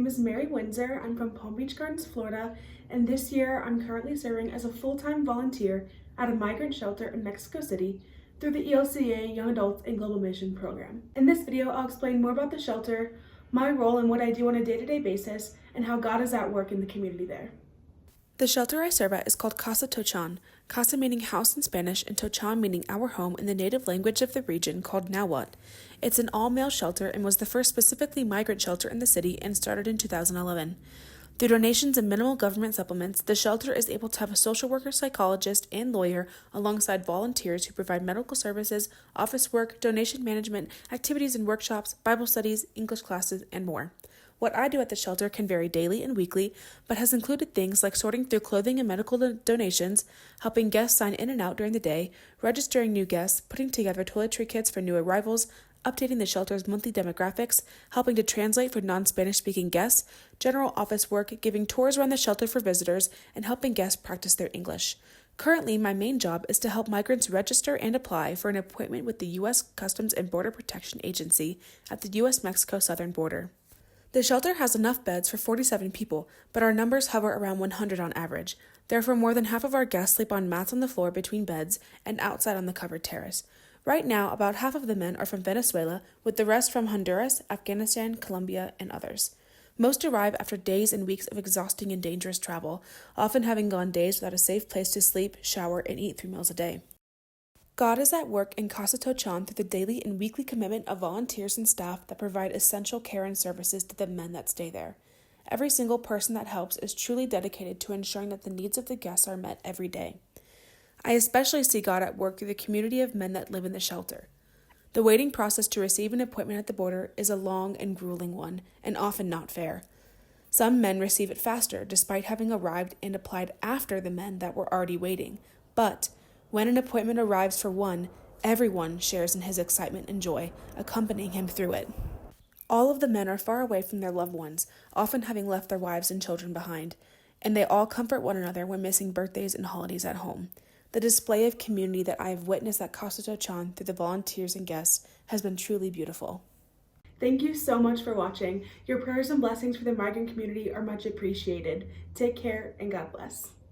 is Mary Windsor. I'm from Palm Beach Gardens, Florida, and this year I'm currently serving as a full-time volunteer at a migrant shelter in Mexico City through the ELCA Young Adults in Global Mission program. In this video, I'll explain more about the shelter, my role and what I do on a day-to-day basis, and how God is at work in the community there. The shelter I serve at is called Casa Tochan, casa meaning house in Spanish and Tochan meaning our home in the native language of the region called Nahuatl. It's an all-male shelter and was the first specifically migrant shelter in the city and started in 2011. Through donations and minimal government supplements, the shelter is able to have a social worker, psychologist, and lawyer alongside volunteers who provide medical services, office work, donation management, activities and workshops, Bible studies, English classes, and more. What I do at the shelter can vary daily and weekly, but has included things like sorting through clothing and medical donations, helping guests sign in and out during the day, registering new guests, putting together toiletry kits for new arrivals, updating the shelter's monthly demographics, helping to translate for non-Spanish speaking guests, general office work, giving tours around the shelter for visitors, and helping guests practice their English. Currently, my main job is to help migrants register and apply for an appointment with the U.S. Customs and Border Protection Agency at the U.S.-Mexico southern border. The shelter has enough beds for 47 people, but our numbers hover around 100 on average. Therefore, more than half of our guests sleep on mats on the floor between beds and outside on the covered terrace. Right now, about half of the men are from Venezuela, with the rest from Honduras, Afghanistan, Colombia, and others. Most arrive after days and weeks of exhausting and dangerous travel, often having gone days without a safe place to sleep, shower, and eat 3 meals a day. God is at work in Casa Tochan through the daily and weekly commitment of volunteers and staff that provide essential care and services to the men that stay there. Every single person that helps is truly dedicated to ensuring that the needs of the guests are met every day. I especially see God at work through the community of men that live in the shelter. The waiting process to receive an appointment at the border is a long and grueling one, and often not fair. Some men receive it faster, despite having arrived and applied after the men that were already waiting. But when an appointment arrives for one, everyone shares in his excitement and joy, accompanying him through it. All of the men are far away from their loved ones, often having left their wives and children behind, and they all comfort one another when missing birthdays and holidays at home. The display of community that I have witnessed at Casa Tochan through the volunteers and guests has been truly beautiful. Thank you so much for watching. Your prayers and blessings for the migrant community are much appreciated. Take care and God bless.